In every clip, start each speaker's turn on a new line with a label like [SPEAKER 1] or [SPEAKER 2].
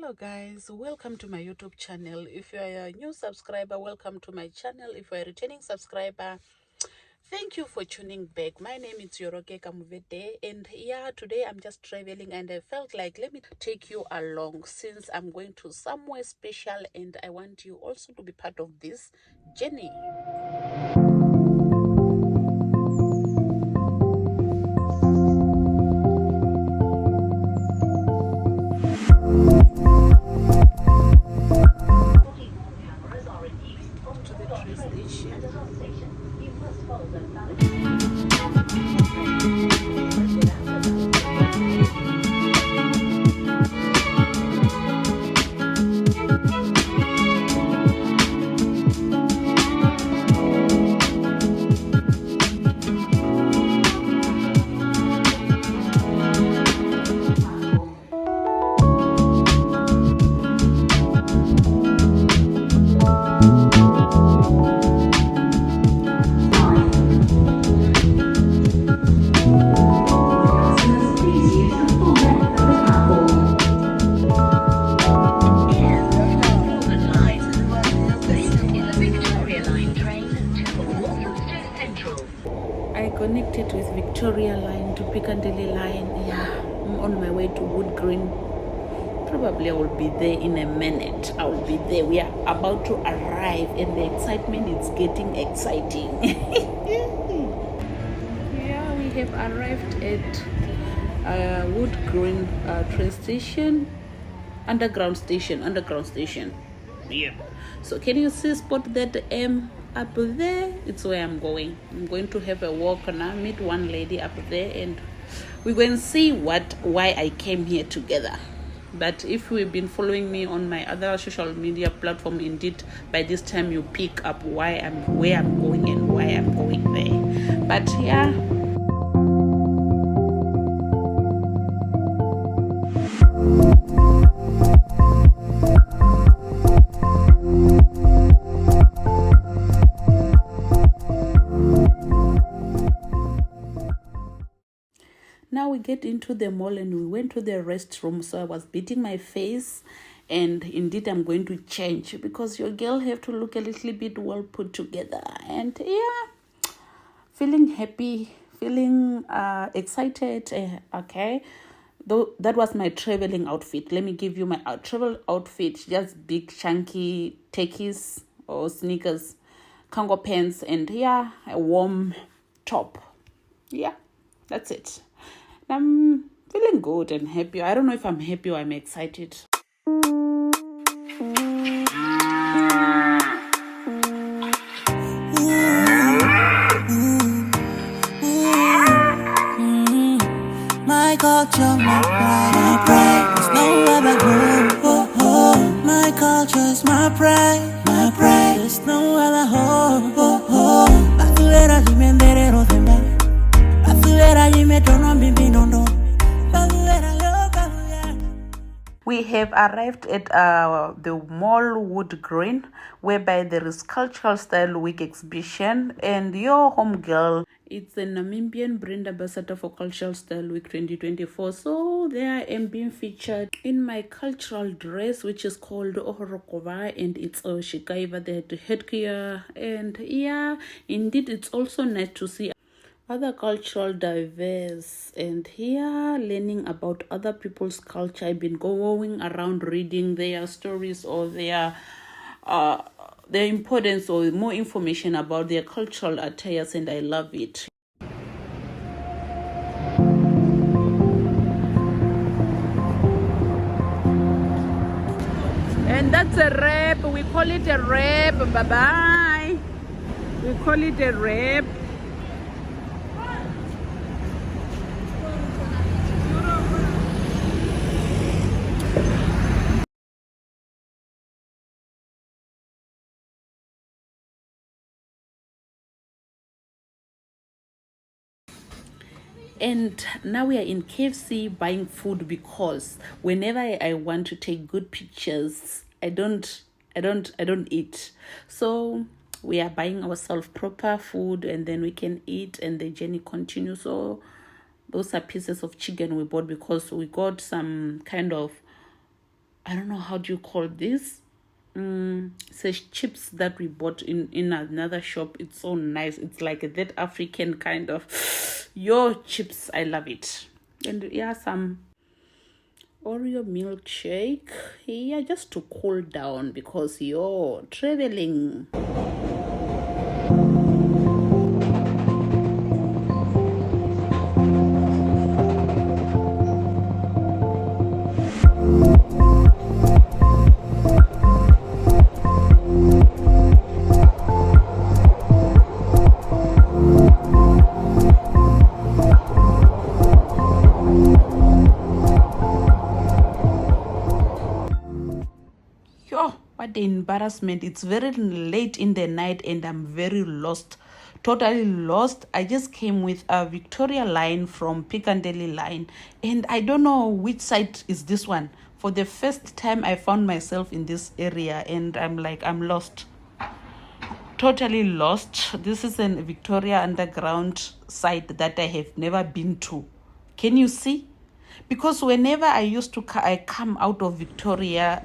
[SPEAKER 1] Hello guys, welcome to my YouTube channel. If you are a new subscriber, welcome to my channel. If you are a returning subscriber, thank you for tuning back. My name is Yoroke Kamuvete, and yeah, today I'm just traveling and I felt like let me take you along since I'm going to somewhere special and I want you also to be part of this journey. To the train station. I connected with Victoria line to Piccadilly line. Yeah, I'm on my way to Wood Green. Probably I will be there in a minute. I will be there. We are about to arrive and the excitement is getting exciting. Yeah, we have arrived at Wood Green train station, underground station. Yeah. So can you see spot that M up there? It's where I'm going. I'm going to have a walk now, meet one lady up there, and we're going to see why I came here together. But if you've been following me on my other social media platform, indeed by this time you pick up where I'm going and why I'm going there. But yeah. Now we get into the mall and we went to the restroom. So I was beating my face and indeed I'm going to change because your girl have to look a little bit well put together. And yeah, feeling happy, feeling excited. Okay. Though that was my traveling outfit. Let me give you my travel outfit. Just big chunky techies or sneakers, cargo pants, and yeah, a warm top. Yeah, that's it. I'm feeling good and happy. I don't know if I'm happy or I'm excited.
[SPEAKER 2] My culture, my pride. There's no other home. My culture is my pride, There's no other home. Bafuera jimendere themba. Bafuera jimetono bimbi nondo. Bafuera yo bafuera.
[SPEAKER 1] We have arrived at the mall Wood Green, whereby there is cultural style week exhibition, and your home girl, it's the Namibian brand ambassador for cultural style week 2024. So there I am being featured in my cultural dress, which is called Ohrokova, and it's a shikaiva, the headgear, and yeah, indeed it's also nice to see other cultural diverse and here learning about other people's culture. I've been going around reading their stories or their importance or more information about their cultural attires, and I love it. And that's a wrap. We call it a wrap. Bye bye. We call it a wrap. And now we are in KFC buying food because whenever I want to take good pictures, I don't eat. So we are buying ourselves proper food and then we can eat and the journey continues. So those are pieces of chicken we bought because we got some kind of I don't know, how do you call this? Says chips that we bought in another shop. It's so nice. It's like that African kind of chips. I love it. And yeah, some Oreo milkshake. Yeah, just to cool down because you're traveling. What the embarrassment. It's very late in the night and I'm very lost, totally lost. I just came with a Victoria line from Piccadilly line and I don't know which side is this one. For the first time I found myself in this area and I'm lost, totally lost. This is a Victoria Underground site that I have never been to. Can you see? Because whenever I come out of Victoria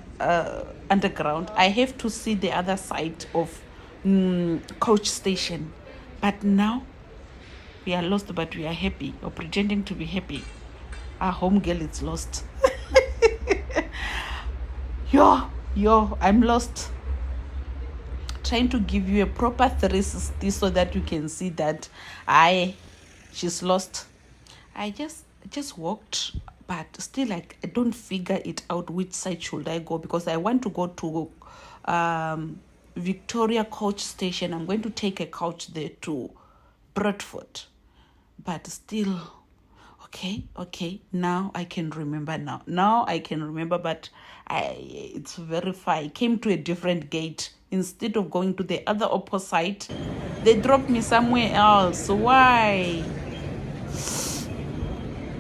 [SPEAKER 1] Underground, I have to see the other side of coach station. But now we are lost, but we are happy, or pretending to be happy. Our home girl is lost. I'm lost. Trying to give you a proper 360 so that you can see that she's lost. I just walked, but still I don't figure it out which side should I go, because I want to go to Victoria coach station. I'm going to take a coach there to Bradford, but still okay, now I can remember. Now I can remember, but it's very far. I came to a different gate. Instead of going to the other opposite, they dropped me somewhere else. Why?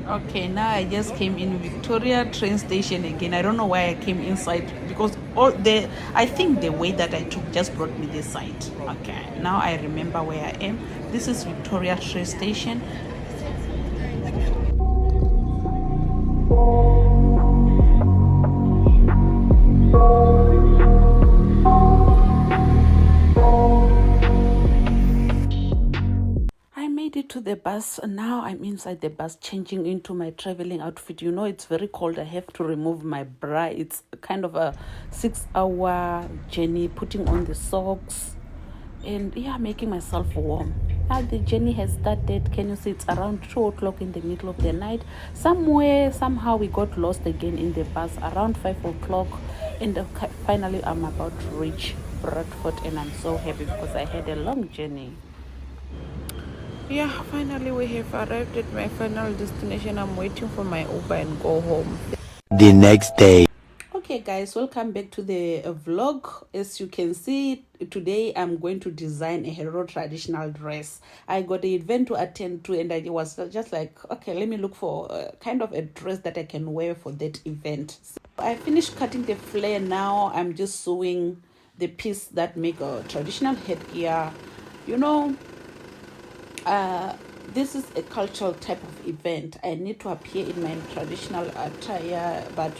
[SPEAKER 1] Okay, now I just came in Victoria train station again. I don't know why I came inside, because I think the way that I took just brought me this side. Okay, now I remember where I am. This is Victoria train station. To the bus. Now I'm inside the bus, changing into my traveling outfit. It's very cold. I have to remove my bra. It's kind of a 6-hour journey, putting on the socks and making myself warm. Now the journey has started. Can you see? It's around 2 o'clock in the middle of the night. Somehow we got lost again in the bus around 5 o'clock, and finally I'm about to reach Bradford, and I'm so happy because I had a long journey. Finally we have arrived at my final destination. I'm waiting for my Uber and go home.
[SPEAKER 2] The next day.
[SPEAKER 1] Okay guys, welcome back to the vlog. As you can see, today I'm going to design a Herero traditional dress. I got an event to attend to and I was just like, okay, let me look for kind of a dress that I can wear for that event. So I finished cutting the flare. Now I'm just sewing the piece that make a traditional headgear. This is a cultural type of event. I need to appear in my traditional attire, but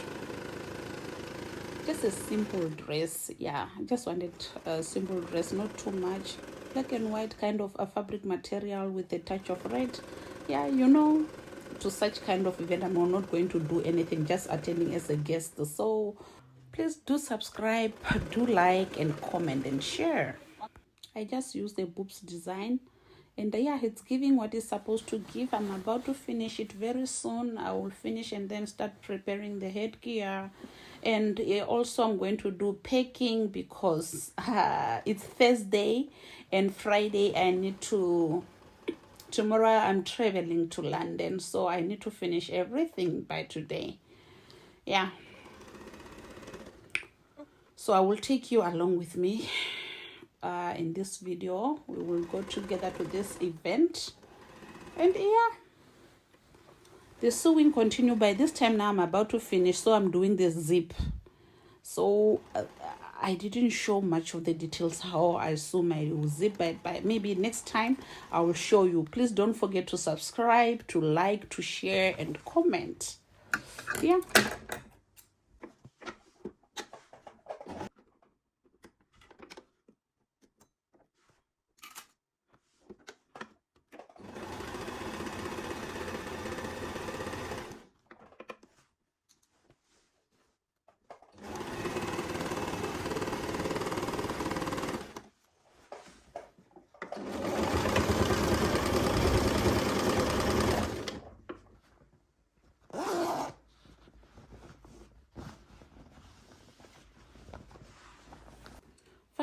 [SPEAKER 1] just a simple dress. I just wanted a simple dress, not too much. Black and white kind of a fabric material with a touch of red. To such kind of event, I'm not going to do anything, just attending as a guest. So please do subscribe, do like and comment and share. I just used the boobs design. And it's giving what it's supposed to give. I'm about to finish it very soon. I will finish and then start preparing the headgear. And also I'm going to do packing because it's Thursday and Friday tomorrow I'm traveling to London. So I need to finish everything by today. So I will take you along with me. In this video we will go together to this event, and the sewing continue. By this time now I'm about to finish, so I'm doing the zip. So I didn't show much of the details how I sew my zip, but maybe next time I will show you. Please don't forget to subscribe, to like, to share and comment.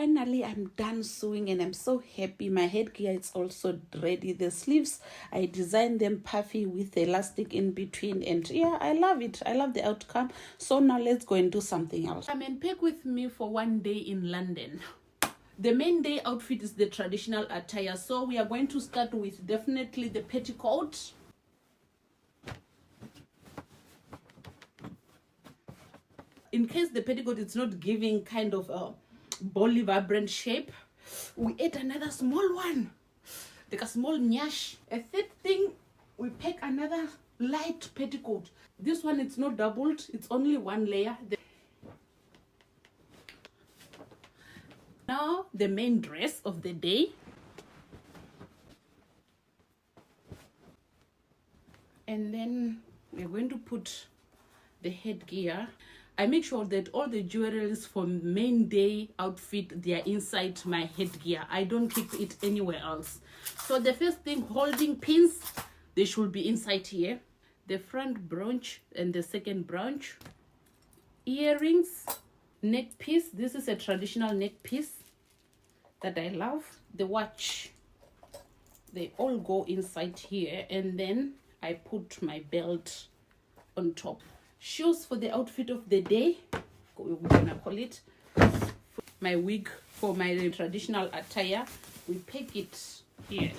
[SPEAKER 1] Finally, I'm done sewing and I'm so happy. My headgear is also ready. The sleeves, I designed them puffy with the elastic in between, and yeah, I love it. I love the outcome. So now let's go and do something else. Come and pack with me for one day in London. The main day outfit is the traditional attire, so we are going to start with definitely the petticoat. In case the petticoat is not giving kind of a bolly vibrant shape, we add another small one, like a small nyash. A third thing, we pack another light petticoat. This one, it's not doubled, it's only one layer. Now the main dress of the day. And then we're going to put the headgear. I make sure that all the jewelries for main day outfit, they are inside my headgear. I don't keep it anywhere else. So the first thing, holding pins, they should be inside here. The front brooch and the second brooch. Earrings, neck piece. This is a traditional neck piece that I love. The watch, they all go inside here. And then I put my belt on top. Shoes for the outfit of the day, we're gonna call it. My wig for my traditional attire, we pack it here.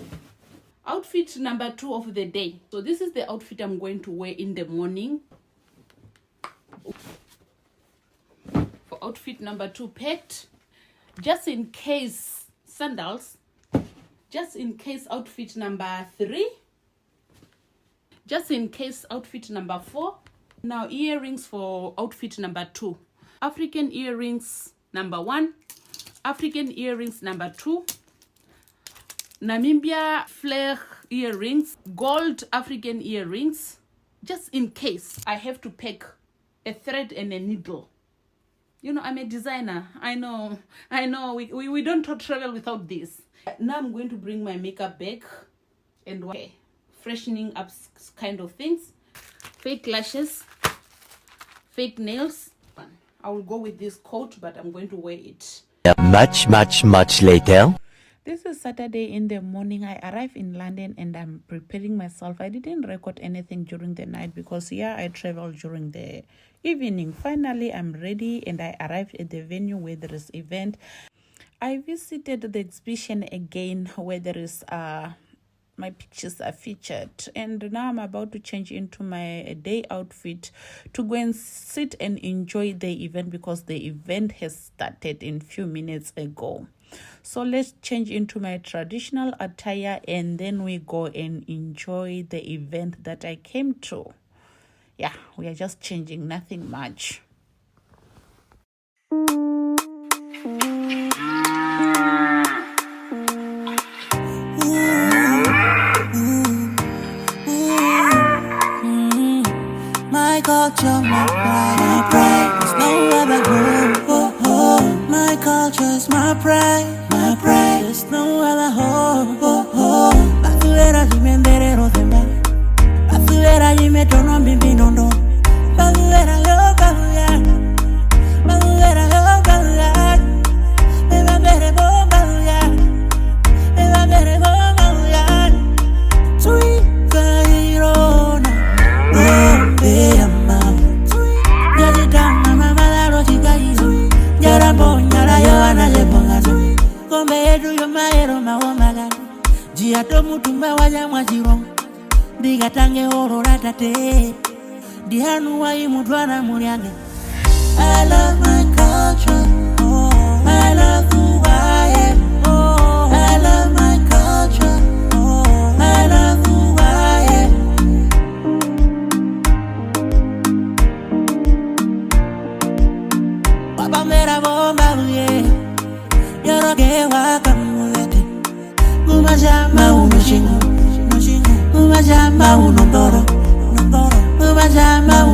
[SPEAKER 1] Outfit number 2 of the day. So this is the outfit I'm going to wear in the morning. For outfit number 2, packed. Just in case, sandals. Just in case, outfit number 3. Just in case, outfit number 4. Now earrings for outfit number 2. African earrings number 1. African earrings number 2. Namibia flare earrings. Gold African earrings. Just in case I have to pack a thread and a needle. You know, I'm a designer. I know. We don't travel without this. Now I'm going to bring my makeup bag and freshening up kind of things. Fake lashes, fake nails. I will go with this coat, but I'm going to wear it.
[SPEAKER 2] Much later.
[SPEAKER 1] This is Saturday in the morning. I arrived in London and I'm preparing myself. I didn't record anything during the night because I traveled during the evening. Finally, I'm ready and I arrived at the venue where there is event. I visited the exhibition again where there is my pictures are featured, and now I'm about to change into my day outfit to go and sit and enjoy the event because the event has started in few minutes ago. So let's change into my traditional attire and then we go and enjoy the event that I came to. Yeah, we are just changing, nothing much.
[SPEAKER 3] My culture, my pride, there's no other home. My culture is my pride, there's no other home. Bafuera jime Herero demba, bafuera jime tono bimbi nondo, bafuera yo bafuya, bafuera yo bafuya, eba bere bo bafuya, eba bere bo bafuya, sweet Herero na. Digatange horora tate dihanu wa imudwana mulyange. I love my culture, I love who I am, I love my culture, I love who I am. Baba mera bomba buye yoroge wakamulete umajama unoshingo umajama unondoro umajama